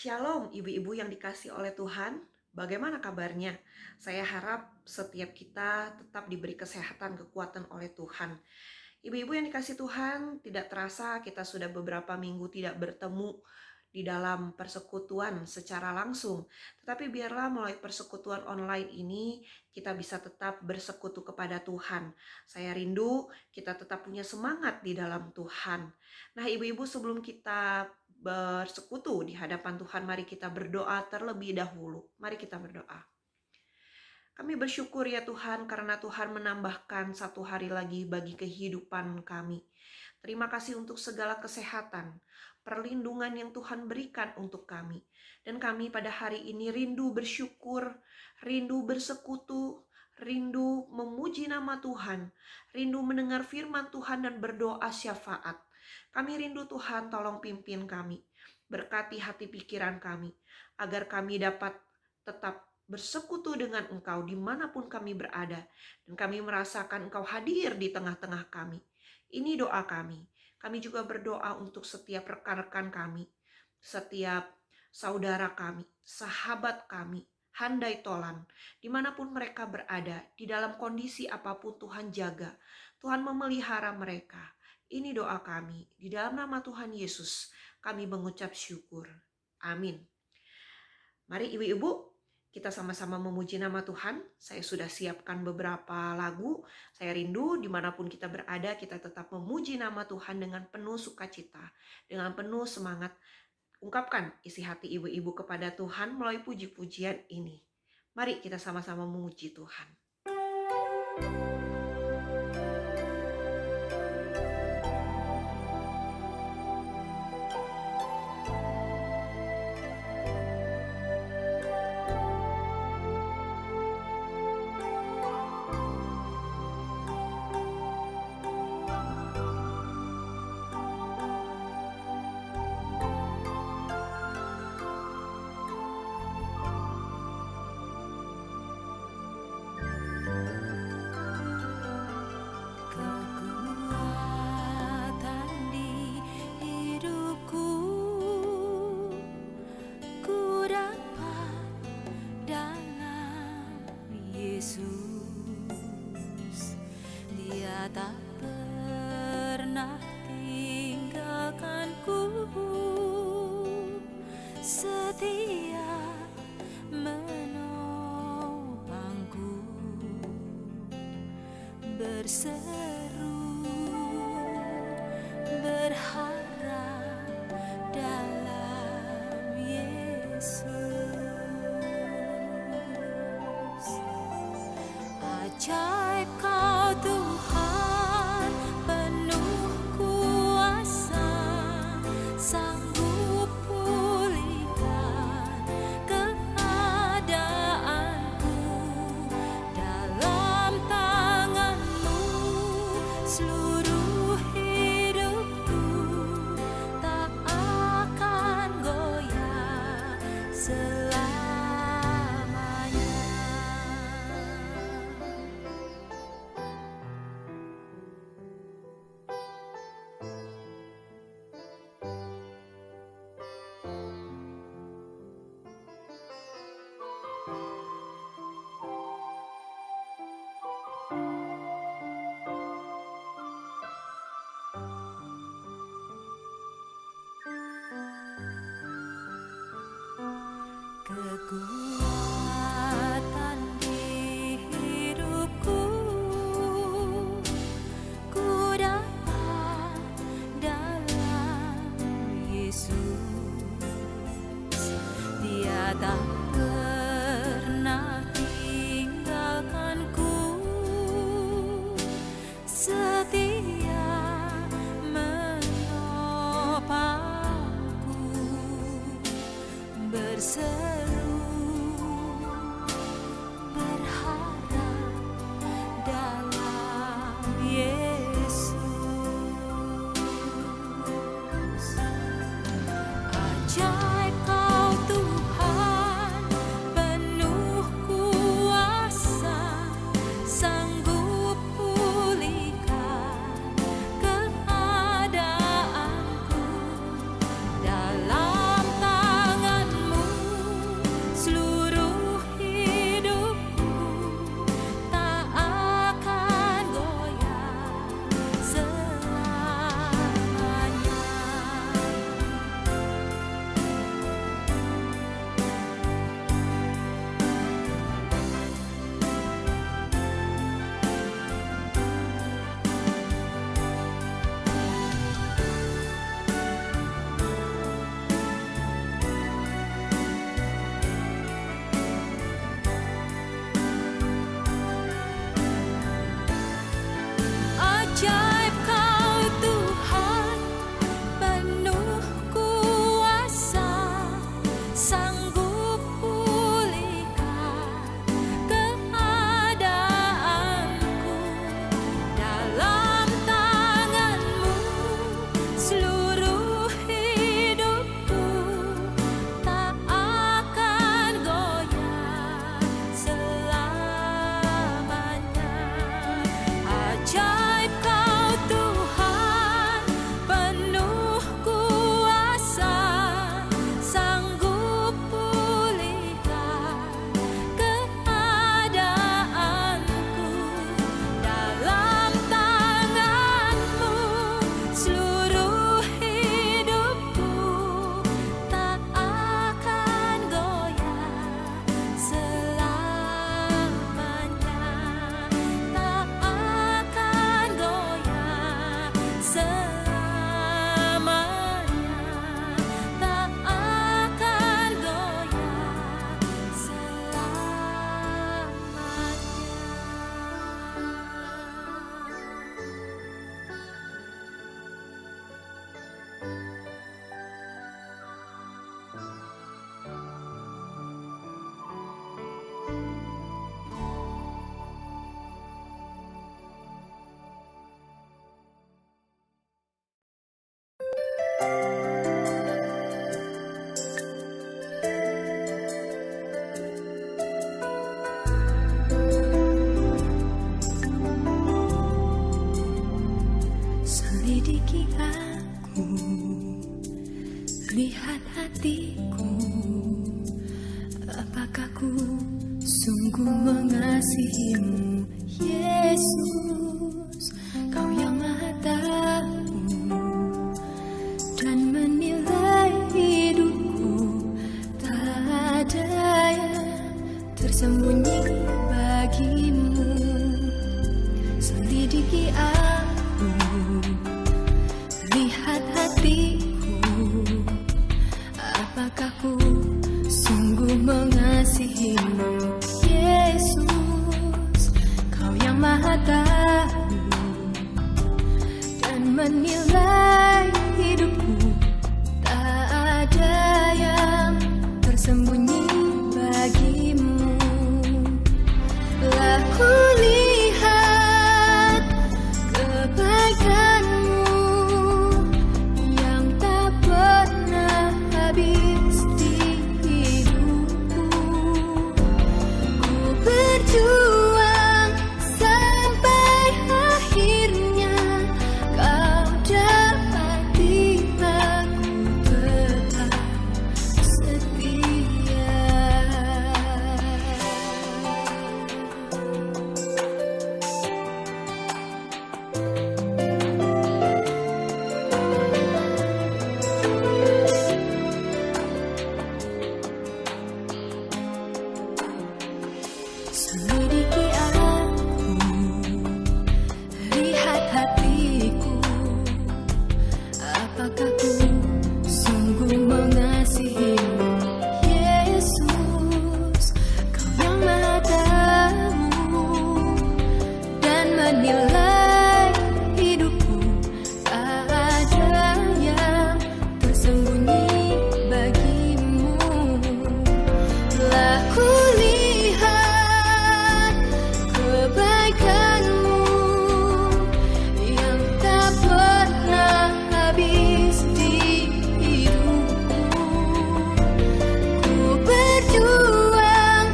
Shalom ibu-ibu yang dikasih oleh Tuhan, bagaimana kabarnya? Saya harap setiap kita tetap diberi kesehatan, kekuatan oleh Tuhan. Ibu-ibu yang dikasih Tuhan, tidak terasa kita sudah beberapa minggu tidak bertemu di dalam persekutuan secara langsung. Tetapi biarlah melalui persekutuan online ini kita bisa tetap bersekutu kepada Tuhan. Saya rindu kita tetap punya semangat di dalam Tuhan. Nah ibu-ibu, sebelum kita bersekutu di hadapan Tuhan, mari kita berdoa terlebih dahulu. Mari kita berdoa. Kami bersyukur ya Tuhan karena Tuhan menambahkan satu hari lagi bagi kehidupan kami. Terima kasih untuk segala kesehatan, perlindungan yang Tuhan berikan untuk kami. Dan kami pada hari ini rindu bersyukur, rindu bersekutu, rindu memuji nama Tuhan, rindu mendengar firman Tuhan dan berdoa syafaat. Kami rindu Tuhan, tolong pimpin kami, berkati hati pikiran kami, agar kami dapat tetap bersekutu dengan Engkau dimanapun kami berada. Dan kami merasakan Engkau hadir di tengah-tengah kami. Ini doa kami. Kami juga berdoa untuk setiap rekan-rekan kami, setiap saudara kami, sahabat kami, handai tolan, dimanapun mereka berada, di dalam kondisi apapun Tuhan jaga. Tuhan memelihara mereka. Ini doa kami. Di dalam nama Tuhan Yesus, kami mengucap syukur. Amin. Mari ibu-ibu, kita sama-sama memuji nama Tuhan. Saya sudah siapkan beberapa lagu. Saya rindu dimanapun kita berada, kita tetap memuji nama Tuhan dengan penuh sukacita, dengan penuh semangat. Ungkapkan isi hati ibu-ibu kepada Tuhan melalui puji-pujian ini. Mari kita sama-sama memuji Tuhan. Tak pernah tinggalkanku, setia menopangku, berseru berharap dalam Yesus. Ajaib Kau Tuhan, penuh kuasa, sanggup pulihkan keadaanku. Dalam tangan-Mu seluruh hidupku tak akan goyah selamanya. Kekuatan di hidupku, ku dapat dalam Yesus. Dia tak pernah tinggalkanku, setia menopangku, berseru berharap dalam Yesus. Ajaib Kau Tuhan, penuh kuasa, sanggup pulihkan keadaanku. Dalam tangan Selidiki aku, lihat hatiku, apakah ku sungguh mengasihimu, Yesus, Kau yang Maha Tahu dan menilai hidupku, tak ada yang tersembunyi bagimu. Selidiki aku, lihat hatiku, apakah ku sungguh mengasihimu, Yesus, Kau yang Maha Tahu dan menilai hidupku, tak ada yang tersembunyi bagimu. Telah kulihat kebaikan-Mu yang tak pernah habis di hidupku. Ku berjuang sampai akhirnya, Kau dapati aku tetap setia. Selidiki aku, lihat hatiku, apakah ku sungguh mengasihimu, Yesus, Kau yang Maha Tahu dan menilai hidupku, tak ada yang tersembunyi bagimu. Telah kulihat kebaikan-Mu yang tak pernah habis di hidupku. Ku berjuang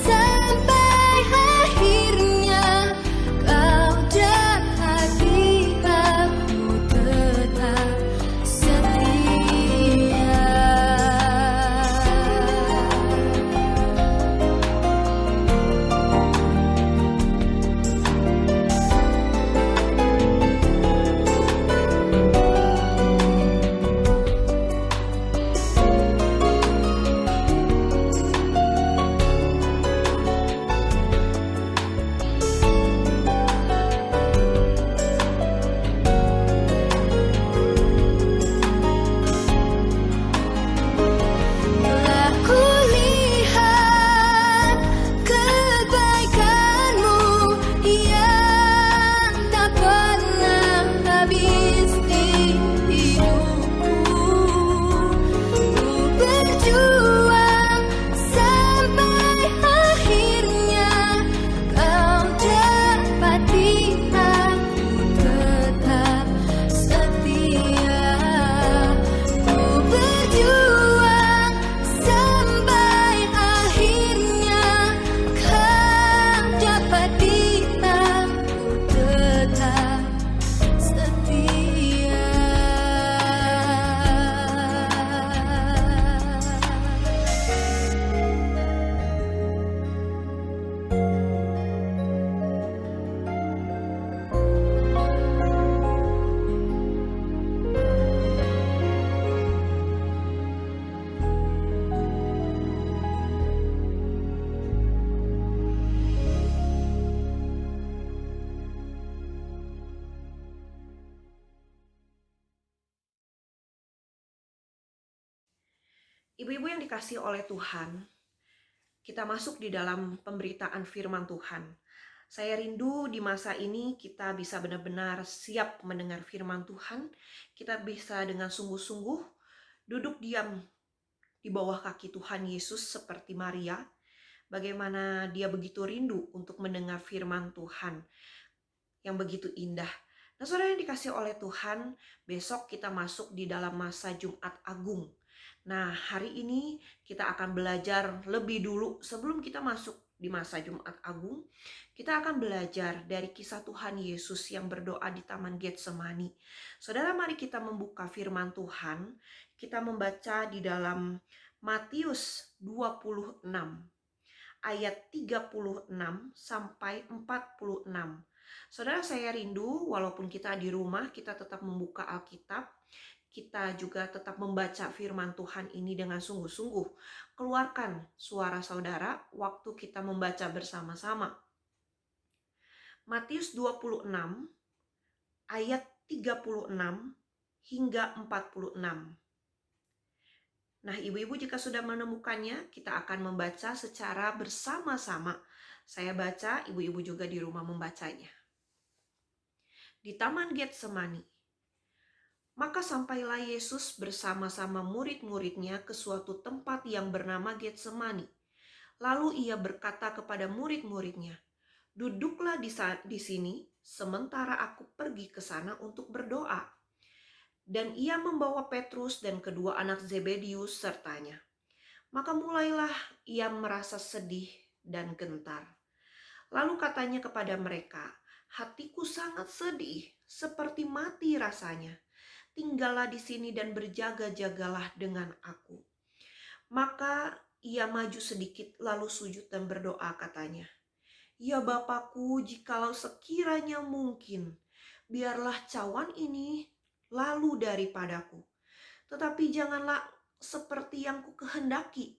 sampai akhirnya, Kau dapati aku tetap setia. Telah kulihat kebaikan-Mu yang tak pernah habis di hidupku. Ku berjuang sampai akhirnya, Kau dapati aku tetap setia. Ku berjuang sampai akhirnya, Kau dapati aku tetap setia. Ibu-ibu yang dikasihi oleh Tuhan, kita masuk di dalam pemberitaan firman Tuhan. Saya rindu di masa ini kita bisa benar-benar siap mendengar firman Tuhan. Kita bisa dengan sungguh-sungguh duduk diam di bawah kaki Tuhan Yesus seperti Maria, bagaimana dia begitu rindu untuk mendengar firman Tuhan yang begitu indah. Nah, saudara yang dikasih oleh Tuhan, besok kita masuk di dalam masa Jumat Agung. Nah, hari ini kita akan belajar lebih dulu sebelum kita masuk di masa Jumat Agung. Kita akan belajar dari kisah Tuhan Yesus yang berdoa di Taman Getsemani. Saudara, mari kita membuka firman Tuhan. Kita membaca di dalam Matius 26 ayat 36 sampai 46. Saudara, saya rindu walaupun kita di rumah, kita tetap membuka Alkitab, kita juga tetap membaca firman Tuhan ini dengan sungguh-sungguh. Keluarkan suara saudara waktu kita membaca bersama-sama. Matius 26 ayat 36 hingga 46. Nah, ibu-ibu jika sudah menemukannya, kita akan membaca secara bersama-sama. Saya baca, ibu-ibu juga di rumah membacanya. Di Taman Getsemani, maka sampailah Yesus bersama-sama murid-muridnya ke suatu tempat yang bernama Getsemani. Lalu ia berkata kepada murid-muridnya, "Duduklah di sini, sementara aku pergi ke sana untuk berdoa." Dan ia membawa Petrus dan kedua anak Zebedius sertanya. Maka mulailah ia merasa sedih dan gentar. Lalu katanya kepada mereka, "Hatiku sangat sedih, seperti mati rasanya. Tinggallah di sini dan berjaga-jagalah dengan aku." Maka ia maju sedikit lalu sujud dan berdoa katanya, "Ya Bapakku, jikalau sekiranya mungkin, biarlah cawan ini lalu daripadaku. Tetapi janganlah seperti yang ku kehendaki,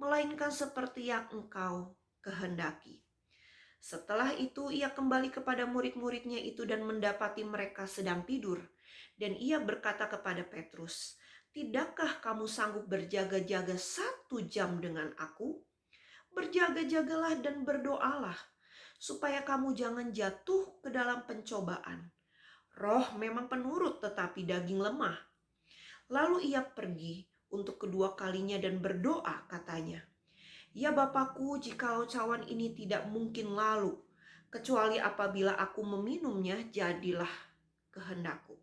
melainkan seperti yang Engkau kehendaki." Setelah itu ia kembali kepada murid-muridnya itu dan mendapati mereka sedang tidur. Dan ia berkata kepada Petrus, "Tidakkah kamu sanggup berjaga-jaga 1 jam dengan aku? Berjaga-jagalah dan berdoalah, supaya kamu jangan jatuh ke dalam pencobaan. Roh memang penurut tetapi daging lemah." Lalu ia pergi untuk kedua kalinya dan berdoa katanya, "Ya Bapakku, jikalau cawan ini tidak mungkin lalu, kecuali apabila aku meminumnya, jadilah kehendakku."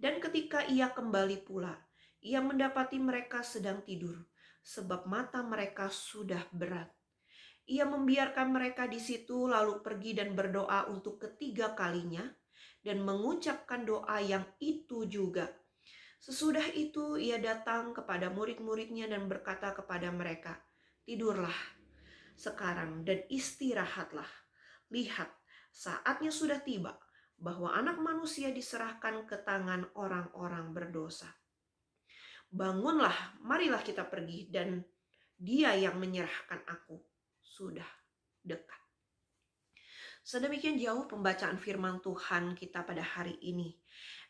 Dan ketika ia kembali pula, ia mendapati mereka sedang tidur, sebab mata mereka sudah berat. Ia membiarkan mereka di situ, lalu pergi dan berdoa untuk ketiga kalinya, dan mengucapkan doa yang itu juga. Sesudah itu ia datang kepada murid-muridnya dan berkata kepada mereka, "Tidurlah sekarang dan istirahatlah. Lihat, saatnya sudah tiba bahwa Anak Manusia diserahkan ke tangan orang-orang berdosa. Bangunlah, marilah kita pergi, dan Dia yang menyerahkan aku sudah dekat." Sedemikian jauh pembacaan firman Tuhan kita pada hari ini.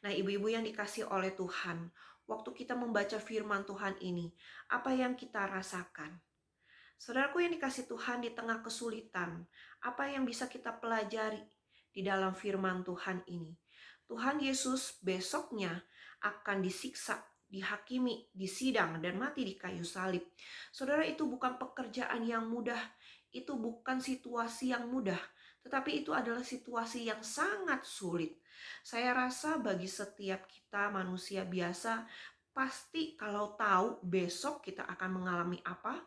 Nah, ibu-ibu yang dikasih oleh Tuhan, waktu kita membaca firman Tuhan ini, apa yang kita rasakan? Saudaraku yang dikasih Tuhan, di tengah kesulitan, apa yang bisa kita pelajari di dalam firman Tuhan ini? Tuhan Yesus besoknya akan disiksa, dihakimi, disidang, dan mati di kayu salib. Saudara, itu bukan pekerjaan yang mudah, itu bukan situasi yang mudah, tetapi itu adalah situasi yang sangat sulit. Saya rasa bagi setiap kita manusia biasa, pasti kalau tahu besok kita akan mengalami apa,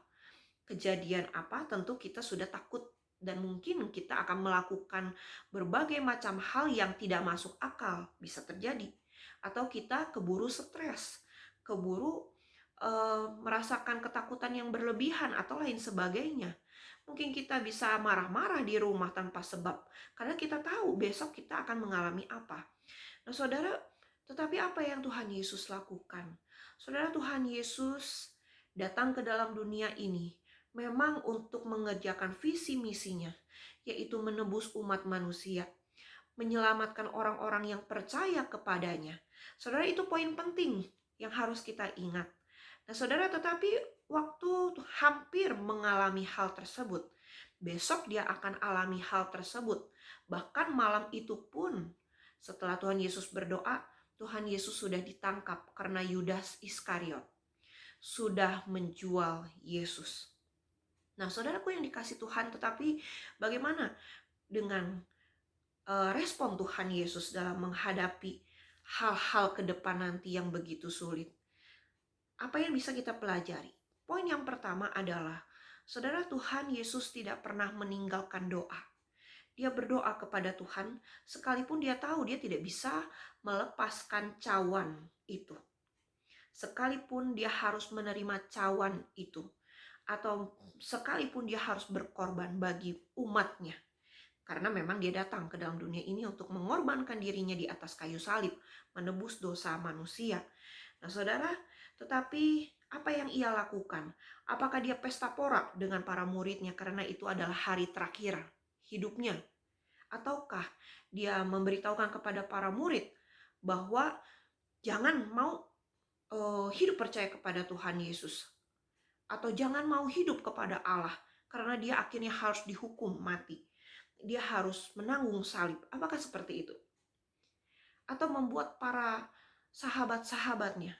kejadian apa, tentu kita sudah takut dan mungkin kita akan melakukan berbagai macam hal yang tidak masuk akal, bisa terjadi. Atau kita keburu stres, keburu merasakan ketakutan yang berlebihan atau lain sebagainya. Mungkin kita bisa marah-marah di rumah tanpa sebab, karena kita tahu besok kita akan mengalami apa. Nah saudara, tetapi apa yang Tuhan Yesus lakukan? Saudara, Tuhan Yesus datang ke dalam dunia ini memang untuk mengerjakan visi misinya, yaitu menebus umat manusia, menyelamatkan orang-orang yang percaya kepadanya. Saudara, itu poin penting yang harus kita ingat. Nah saudara, tetapi waktu hampir mengalami hal tersebut, besok dia akan alami hal tersebut. Bahkan malam itu pun, setelah Tuhan Yesus berdoa, Tuhan Yesus sudah ditangkap karena Yudas Iskariot. sudah menjual Yesus. Nah, saudaraku yang dikasih Tuhan, tetapi bagaimana dengan respon Tuhan Yesus dalam menghadapi hal-hal ke depan nanti yang begitu sulit? Apa yang bisa kita pelajari? Poin yang pertama adalah, saudara, Tuhan Yesus tidak pernah meninggalkan doa. Dia berdoa kepada Tuhan, sekalipun dia tahu dia tidak bisa melepaskan cawan itu. Sekalipun dia harus menerima cawan itu, atau sekalipun dia harus berkorban bagi umatnya. Karena memang dia datang ke dalam dunia ini untuk mengorbankan dirinya di atas kayu salib, menebus dosa manusia. Nah, saudara, tetapi apa yang ia lakukan? Apakah dia pesta pora dengan para muridnya karena itu adalah hari terakhir hidupnya? Ataukah dia memberitahukan kepada para murid bahwa jangan mau hidup percaya kepada Tuhan Yesus, atau jangan mau hidup kepada Allah karena dia akhirnya harus dihukum mati, dia harus menanggung salib? Apakah seperti itu? Atau membuat para sahabat-sahabatnya,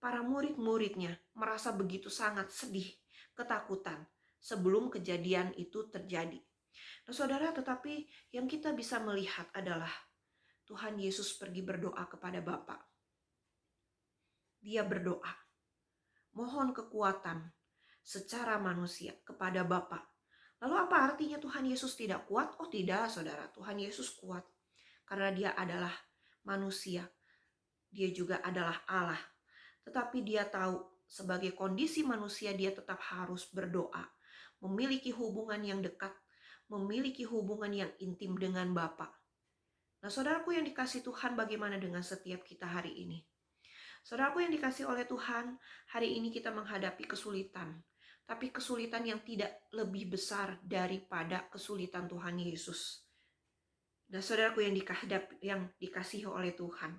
para murid-muridnya merasa begitu sangat sedih, ketakutan sebelum kejadian itu terjadi? Nah, saudara, tetapi yang kita bisa melihat adalah Tuhan Yesus pergi berdoa kepada Bapa. Dia berdoa, mohon kekuatan secara manusia kepada Bapa. Lalu apa artinya Tuhan Yesus tidak kuat? Oh tidak, saudara, Tuhan Yesus kuat karena dia adalah manusia. Dia juga adalah Allah. Tetapi dia tahu sebagai kondisi manusia dia tetap harus berdoa, memiliki hubungan yang dekat, memiliki hubungan yang intim dengan Bapa. Nah, saudaraku yang dikasih Tuhan, bagaimana dengan setiap kita hari ini? Saudaraku yang dikasih oleh Tuhan, hari ini kita menghadapi kesulitan. Tapi kesulitan yang tidak lebih besar daripada kesulitan Tuhan Yesus. Nah, saudaraku yang dikasihi oleh Tuhan,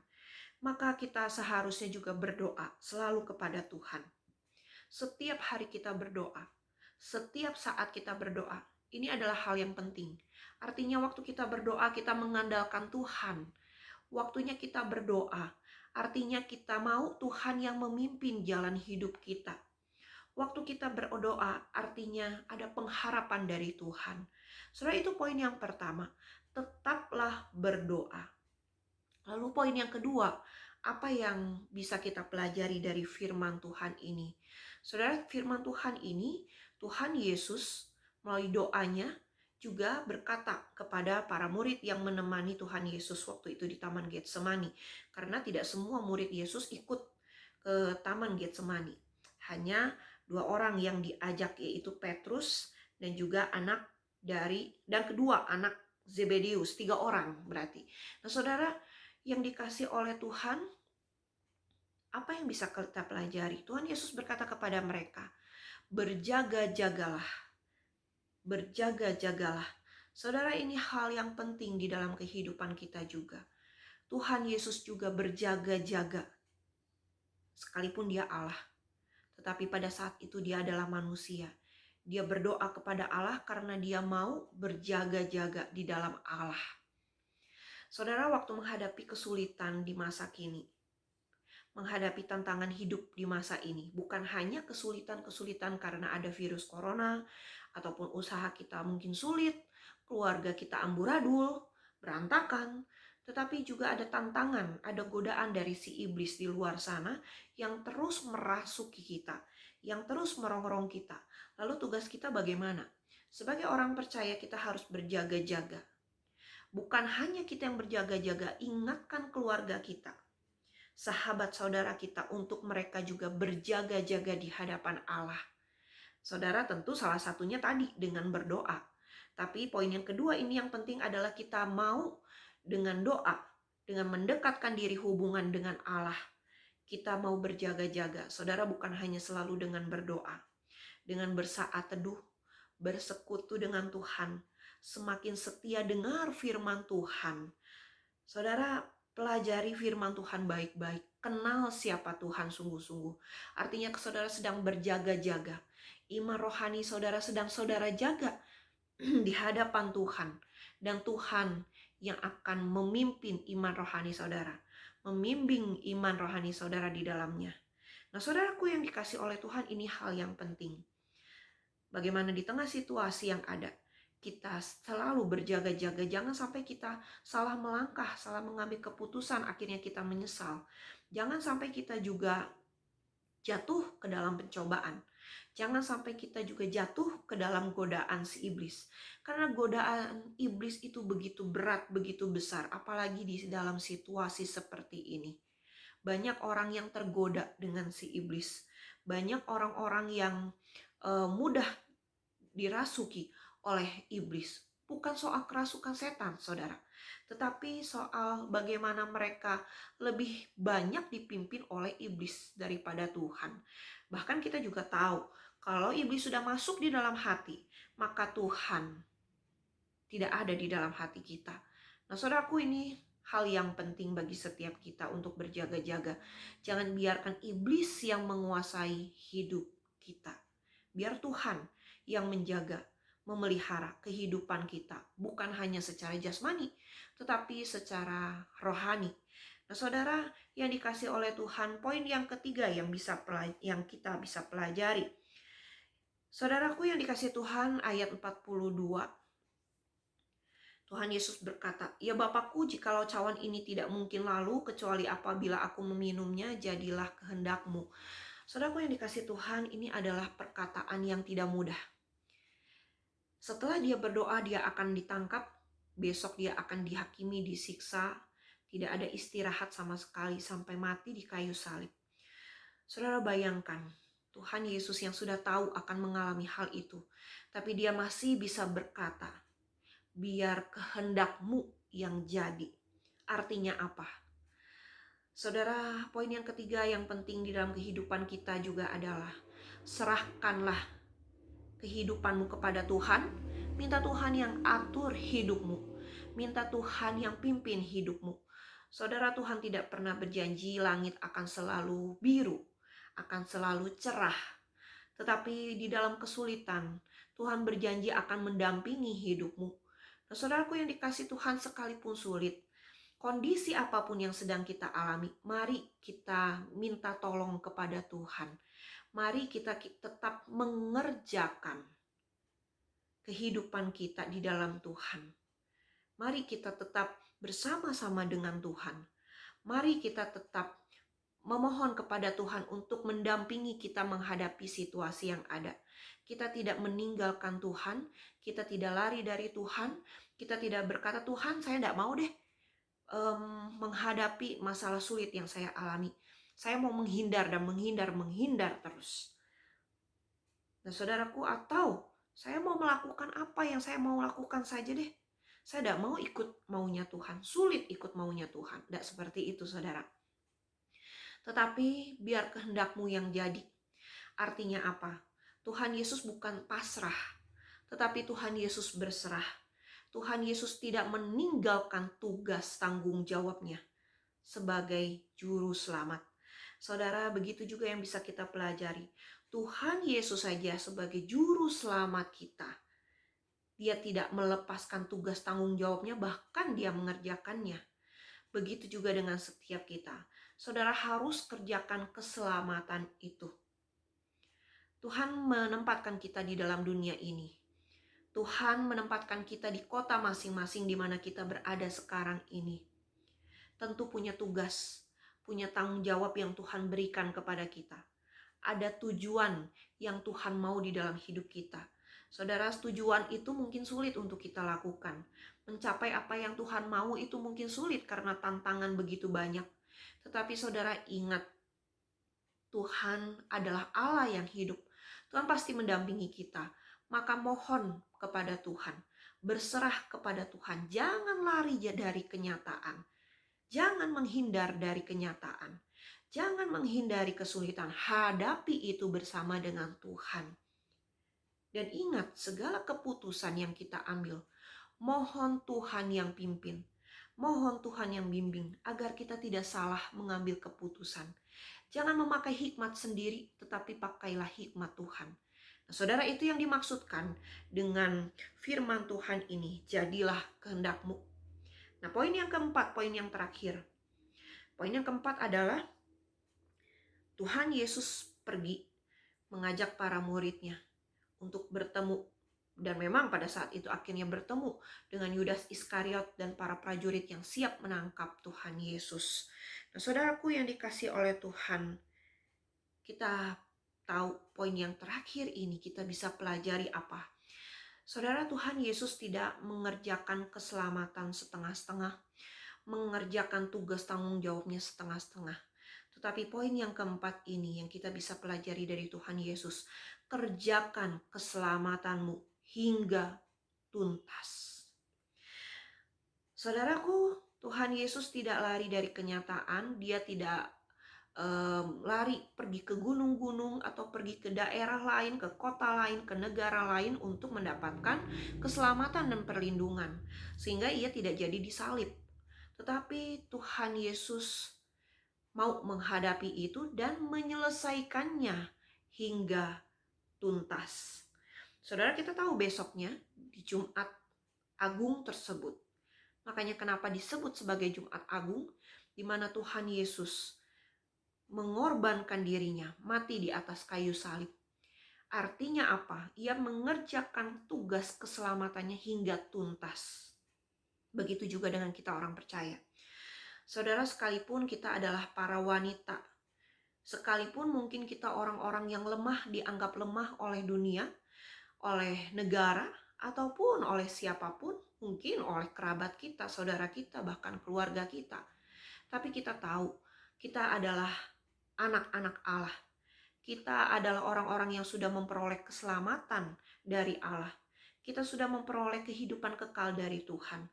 maka kita seharusnya juga berdoa selalu kepada Tuhan. Setiap hari kita berdoa, setiap saat kita berdoa, ini adalah hal yang penting. Artinya waktu kita berdoa, kita mengandalkan Tuhan. Waktunya kita berdoa, artinya kita mau Tuhan yang memimpin jalan hidup kita. Waktu kita berdoa, artinya ada pengharapan dari Tuhan. Saudara, itu poin yang pertama, tetaplah berdoa. Lalu poin yang kedua, apa yang bisa kita pelajari dari firman Tuhan ini? Saudara, firman Tuhan ini, Tuhan Yesus melalui doanya juga berkata kepada para murid yang menemani Tuhan Yesus waktu itu di Taman Getsemani. Karena tidak semua murid Yesus ikut ke Taman Getsemani. Hanya 2 orang yang diajak, yaitu Petrus dan juga kedua anak Zebedeus, 3 orang berarti. Nah, saudara yang dikasih oleh Tuhan, apa yang bisa kita pelajari? Tuhan Yesus berkata kepada mereka, berjaga-jagalah. Berjaga-jagalah. Saudara, ini hal yang penting di dalam kehidupan kita juga. Tuhan Yesus juga berjaga-jaga. Sekalipun dia Allah, tetapi pada saat itu dia adalah manusia. Dia berdoa kepada Allah karena dia mau berjaga-jaga di dalam Allah. Saudara, waktu menghadapi kesulitan di masa kini, menghadapi tantangan hidup di masa ini, bukan hanya kesulitan-kesulitan karena ada virus corona, ataupun usaha kita mungkin sulit, keluarga kita amburadul, berantakan, tetapi juga ada tantangan, ada godaan dari si iblis di luar sana yang terus merasuki kita, yang terus merongrong kita. Lalu tugas kita bagaimana? Sebagai orang percaya kita harus berjaga-jaga. Bukan hanya kita yang berjaga-jaga, ingatkan keluarga kita, sahabat saudara kita, untuk mereka juga berjaga-jaga di hadapan Allah. Saudara, tentu salah satunya tadi dengan berdoa. Tapi poin yang kedua ini yang penting adalah kita mau dengan doa, dengan mendekatkan diri hubungan dengan Allah. Kita mau berjaga-jaga. Saudara, bukan hanya selalu dengan berdoa, dengan bersaat teduh, bersekutu dengan Tuhan, semakin setia dengar firman Tuhan. Saudara, pelajari firman Tuhan baik-baik. Kenal siapa Tuhan sungguh-sungguh. Artinya saudara sedang berjaga-jaga. Iman rohani saudara sedang saudara jaga di hadapan Tuhan. Dan Tuhan yang akan memimpin iman rohani saudara, membimbing iman rohani saudara di dalamnya. Nah, saudaraku yang dikasih oleh Tuhan, ini hal yang penting. Bagaimana di tengah situasi yang ada, kita selalu berjaga-jaga, jangan sampai kita salah melangkah, salah mengambil keputusan, akhirnya kita menyesal. Jangan sampai kita juga jatuh ke dalam pencobaan. Jangan sampai kita juga jatuh ke dalam godaan si iblis. Karena godaan iblis itu begitu berat, begitu besar, apalagi di dalam situasi seperti ini. Banyak orang yang tergoda dengan si iblis. Banyak orang-orang yang mudah dirasuki oleh iblis. Bukan soal kerasukan setan, saudara. Tetapi soal bagaimana mereka lebih banyak dipimpin oleh iblis daripada Tuhan. Bahkan kita juga tahu, kalau iblis sudah masuk di dalam hati, maka Tuhan tidak ada di dalam hati kita. Nah, saudaraku, ini hal yang penting bagi setiap kita untuk berjaga-jaga. Jangan biarkan iblis yang menguasai hidup kita. Biar Tuhan yang menjaga, memelihara kehidupan kita. Bukan hanya secara jasmani, tetapi secara rohani. Nah, saudara yang dikasih oleh Tuhan, poin yang ketiga yang kita bisa pelajari. Saudaraku yang dikasih Tuhan, ayat 42. Tuhan Yesus berkata, "Ya Bapakku, jikalau cawan ini tidak mungkin lalu, kecuali apabila aku meminumnya, jadilah kehendak-Mu." Saudaraku yang dikasih Tuhan, ini adalah perkataan yang tidak mudah. Setelah dia berdoa, dia akan ditangkap, besok dia akan dihakimi, disiksa, tidak ada istirahat sama sekali sampai mati di kayu salib. Saudara bayangkan, Tuhan Yesus yang sudah tahu akan mengalami hal itu, tapi dia masih bisa berkata, "Biar kehendak-Mu yang jadi." Artinya apa? Saudara, poin yang ketiga yang penting di dalam kehidupan kita juga adalah serahkanlah kehidupanmu kepada Tuhan. Minta Tuhan yang atur hidupmu. Minta Tuhan yang pimpin hidupmu. Saudara, Tuhan tidak pernah berjanji langit akan selalu biru, akan selalu cerah. Tetapi di dalam kesulitan, Tuhan berjanji akan mendampingi hidupmu. Nah, saudaraku yang dikasih Tuhan, sekalipun sulit, kondisi apapun yang sedang kita alami, mari kita minta tolong kepada Tuhan. Mari kita tetap mengerjakan kehidupan kita di dalam Tuhan. Mari kita tetap bersama-sama dengan Tuhan. Mari kita tetap memohon kepada Tuhan untuk mendampingi kita menghadapi situasi yang ada. Kita tidak meninggalkan Tuhan, kita tidak lari dari Tuhan, kita tidak berkata, "Tuhan, saya tidak mau deh menghadapi masalah sulit yang saya alami. Saya mau menghindar dan menghindar terus." Nah, saudaraku, atau saya mau melakukan apa yang saya mau lakukan saja deh. Saya tidak mau ikut maunya Tuhan, sulit ikut maunya Tuhan. Tidak seperti itu, saudara. Tetapi biar kehendak-Mu yang jadi. Artinya apa? Tuhan Yesus bukan pasrah, tetapi Tuhan Yesus berserah. Tuhan Yesus tidak meninggalkan tugas tanggung jawabnya sebagai juru selamat. Saudara, begitu juga yang bisa kita pelajari. Tuhan Yesus saja sebagai juru selamat kita, dia tidak melepaskan tugas tanggung jawabnya, bahkan dia mengerjakannya. Begitu juga dengan setiap kita. Saudara harus kerjakan keselamatan itu. Tuhan menempatkan kita di dalam dunia ini. Tuhan menempatkan kita di kota masing-masing di mana kita berada sekarang ini. Tentu punya tugas, punya tanggung jawab yang Tuhan berikan kepada kita. Ada tujuan yang Tuhan mau di dalam hidup kita. Saudara, tujuan itu mungkin sulit untuk kita lakukan. Mencapai apa yang Tuhan mau itu mungkin sulit karena tantangan begitu banyak. Tetapi saudara ingat, Tuhan adalah Allah yang hidup. Tuhan pasti mendampingi kita. Maka mohon kepada Tuhan, berserah kepada Tuhan. Jangan lari dari kenyataan. Jangan menghindar dari kenyataan. Jangan menghindari kesulitan. Hadapi itu bersama dengan Tuhan. Dan ingat, segala keputusan yang kita ambil, mohon Tuhan yang pimpin. Mohon Tuhan yang bimbing agar kita tidak salah mengambil keputusan. Jangan memakai hikmat sendiri, tetapi pakailah hikmat Tuhan. Nah, saudara, itu yang dimaksudkan dengan firman Tuhan ini, jadilah kehendak-Mu. Nah, poin yang keempat, poin yang terakhir. Poin yang keempat adalah Tuhan Yesus pergi mengajak para muridnya untuk bertemu. Dan memang pada saat itu akhirnya bertemu dengan Yudas Iskariot dan para prajurit yang siap menangkap Tuhan Yesus. Nah, saudaraku yang dikasih oleh Tuhan, kita tahu poin yang terakhir ini kita bisa pelajari apa? Saudara, Tuhan Yesus tidak mengerjakan keselamatan setengah-setengah, mengerjakan tugas tanggung jawabnya setengah-setengah. Tetapi poin yang keempat ini yang kita bisa pelajari dari Tuhan Yesus, kerjakan keselamatanmu hingga tuntas. Saudaraku, Tuhan Yesus tidak lari dari kenyataan, dia tidak lari pergi ke gunung-gunung atau pergi ke daerah lain, ke kota lain, ke negara lain untuk mendapatkan keselamatan dan perlindungan. Sehingga ia tidak jadi disalib. Tetapi Tuhan Yesus mau menghadapi itu dan menyelesaikannya hingga tuntas. Saudara, kita tahu besoknya di Jumat Agung tersebut. Makanya kenapa disebut sebagai Jumat Agung, di mana Tuhan Yesus mengorbankan dirinya, mati di atas kayu salib. Artinya apa? Ia mengerjakan tugas keselamatannya hingga tuntas. Begitu juga dengan kita orang percaya. Saudara, sekalipun kita adalah para wanita, sekalipun mungkin kita orang-orang yang lemah, dianggap lemah oleh dunia, oleh negara, ataupun oleh siapapun, mungkin oleh kerabat kita, saudara kita, bahkan keluarga kita. Tapi kita tahu, kita adalah anak-anak Allah. Kita adalah orang-orang yang sudah memperoleh keselamatan dari Allah. Kita sudah memperoleh kehidupan kekal dari Tuhan.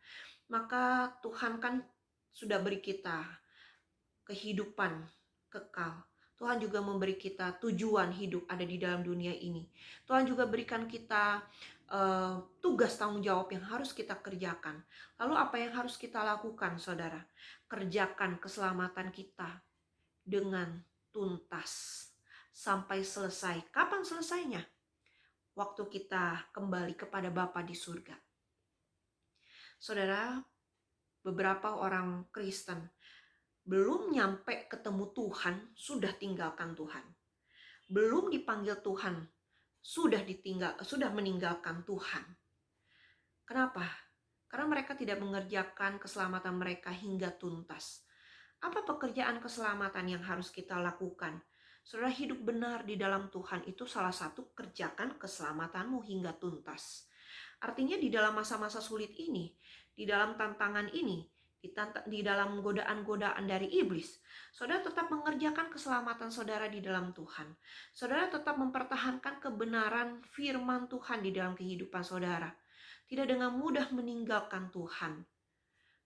Maka Tuhan kan sudah beri kita kehidupan kekal. Tuhan juga memberi kita tujuan hidup ada di dalam dunia ini. Tuhan juga berikan kita tugas tanggung jawab yang harus kita kerjakan. Lalu apa yang harus kita lakukan, saudara? Kerjakan keselamatan kita dengan tuntas sampai selesai. Kapan selesainya? Waktu kita kembali kepada Bapa di surga. Saudara, beberapa orang Kristen belum nyampe ketemu Tuhan, sudah tinggalkan Tuhan. Belum dipanggil Tuhan, sudah meninggalkan Tuhan. Kenapa? Karena mereka tidak mengerjakan keselamatan mereka hingga tuntas. Apa pekerjaan keselamatan yang harus kita lakukan? Saudara, hidup benar di dalam Tuhan itu salah satu kerjakan keselamatanmu hingga tuntas. Artinya di dalam masa-masa sulit ini, di dalam tantangan ini, di dalam godaan-godaan dari iblis, saudara tetap mengerjakan keselamatan saudara di dalam Tuhan. Saudara tetap mempertahankan kebenaran firman Tuhan di dalam kehidupan saudara. Tidak dengan mudah meninggalkan Tuhan.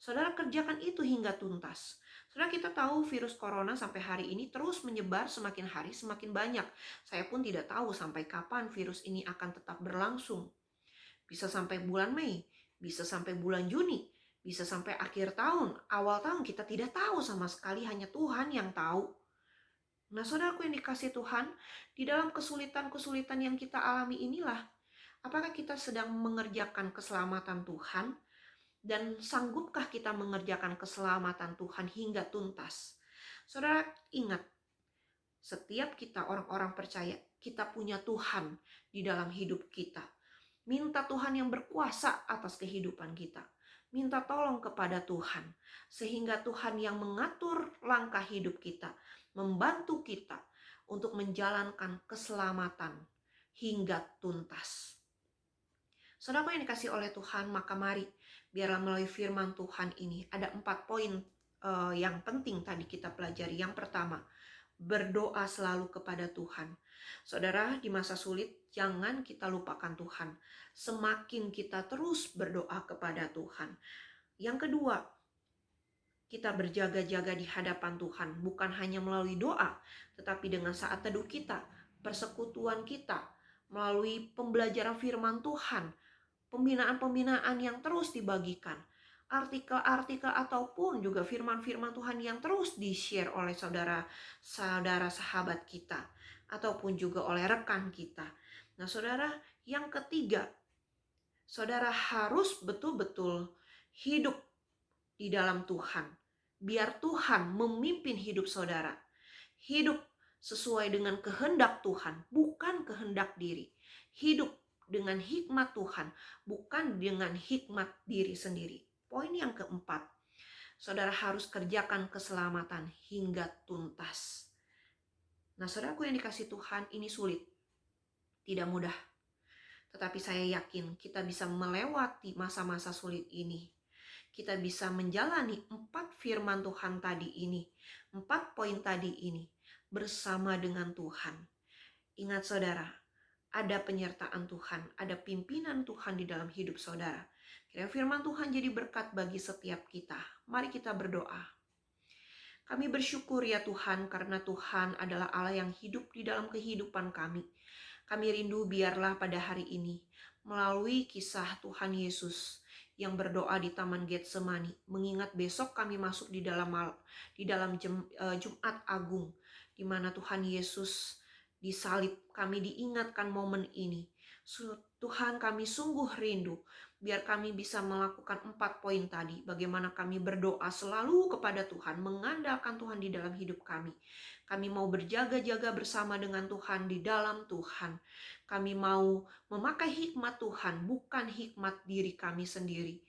Saudara, kerjakan itu hingga tuntas. Saudara, kita tahu virus corona sampai hari ini terus menyebar, semakin hari semakin banyak. Saya pun tidak tahu sampai kapan virus ini akan tetap berlangsung. Bisa sampai bulan Mei, bisa sampai bulan Juni, bisa sampai akhir tahun, awal tahun, kita tidak tahu sama sekali, hanya Tuhan yang tahu. Nah, saudaraku yang dikasih Tuhan, di dalam kesulitan-kesulitan yang kita alami inilah, apakah kita sedang mengerjakan keselamatan Tuhan? Dan sanggupkah kita mengerjakan keselamatan Tuhan hingga tuntas? Saudara, ingat, setiap kita orang-orang percaya, kita punya Tuhan di dalam hidup kita. Minta Tuhan yang berkuasa atas kehidupan kita. Minta tolong kepada Tuhan, sehingga Tuhan yang mengatur langkah hidup kita, membantu kita untuk menjalankan keselamatan hingga tuntas. Saudara yang dikasih oleh Tuhan, maka mari biarlah melalui firman Tuhan ini ada 4 poin yang penting tadi kita pelajari. Yang pertama, berdoa selalu kepada Tuhan. Saudara, di masa sulit jangan kita lupakan Tuhan. Semakin kita terus berdoa kepada Tuhan. Yang kedua, kita berjaga-jaga di hadapan Tuhan, bukan hanya melalui doa, tetapi dengan saat teduh kita, persekutuan kita, melalui pembelajaran firman Tuhan, pembinaan-pembinaan yang terus dibagikan, artikel-artikel ataupun juga firman-firman Tuhan yang terus di-share oleh saudara-saudara sahabat kita, ataupun juga oleh rekan kita. Nah, saudara, yang ketiga, saudara harus betul-betul hidup di dalam Tuhan. Biar Tuhan memimpin hidup saudara. Hidup sesuai dengan kehendak Tuhan, bukan kehendak diri. Hidup dengan hikmat Tuhan, bukan dengan hikmat diri sendiri. Poin yang keempat, saudara harus kerjakan keselamatan hingga tuntas. Nah, saudaraku yang dikasih Tuhan, ini sulit, tidak mudah. Tetapi saya yakin kita bisa melewati masa-masa sulit ini. Kita bisa menjalani 4 firman Tuhan tadi ini, 4 poin tadi ini bersama dengan Tuhan. Ingat saudara, ada penyertaan Tuhan, ada pimpinan Tuhan di dalam hidup saudara. Kiranya firman Tuhan jadi berkat bagi setiap kita. Mari kita berdoa. Kami bersyukur ya Tuhan, karena Tuhan adalah Allah yang hidup di dalam kehidupan kami. Kami rindu biarlah pada hari ini, melalui kisah Tuhan Yesus yang berdoa di Taman Getsemani, mengingat besok kami masuk di dalam Jumat Agung, di mana Tuhan Yesus disalib. Kami diingatkan momen ini. Tuhan, kami sungguh rindu biar kami bisa melakukan 4 poin tadi. Bagaimana kami berdoa selalu kepada Tuhan, mengandalkan Tuhan di dalam hidup kami. Kami mau berjaga-jaga bersama dengan Tuhan di dalam Tuhan. Kami mau memakai hikmat Tuhan, bukan hikmat diri kami sendiri.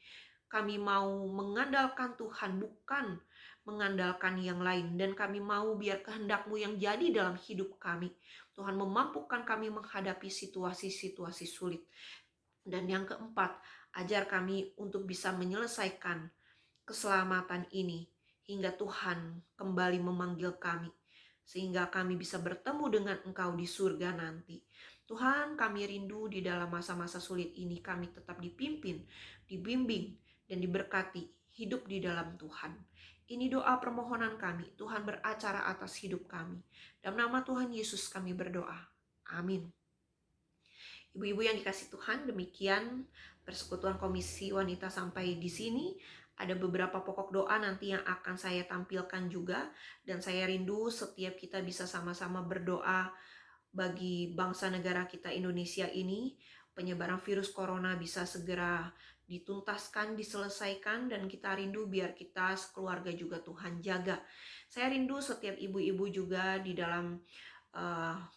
Kami mau mengandalkan Tuhan, bukan mengandalkan yang lain. Dan kami mau biar kehendak-Mu yang jadi dalam hidup kami. Tuhan memampukan kami menghadapi situasi-situasi sulit. Dan yang keempat, ajar kami untuk bisa menyelesaikan keselamatan ini hingga Tuhan kembali memanggil kami, sehingga kami bisa bertemu dengan Engkau di surga nanti. Tuhan, kami rindu di dalam masa-masa sulit ini kami tetap dipimpin, dibimbing, dan diberkati hidup di dalam Tuhan. Ini doa permohonan kami, Tuhan beracara atas hidup kami. Dalam nama Tuhan Yesus kami berdoa. Amin. Ibu-ibu yang dikasih Tuhan, demikian Persekutuan Komisi Wanita sampai di sini. Ada beberapa pokok doa nanti yang akan saya tampilkan juga. Dan saya rindu setiap kita bisa sama-sama berdoa bagi bangsa negara kita Indonesia ini. Penyebaran virus corona bisa segera dituntaskan, diselesaikan. Dan kita rindu biar kita sekeluarga juga Tuhan jaga. Saya rindu setiap ibu-ibu juga di dalam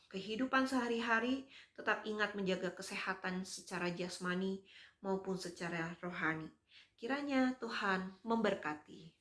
kehidupan sehari-hari tetap ingat menjaga kesehatan secara jasmani maupun secara rohani. Kiranya Tuhan memberkati.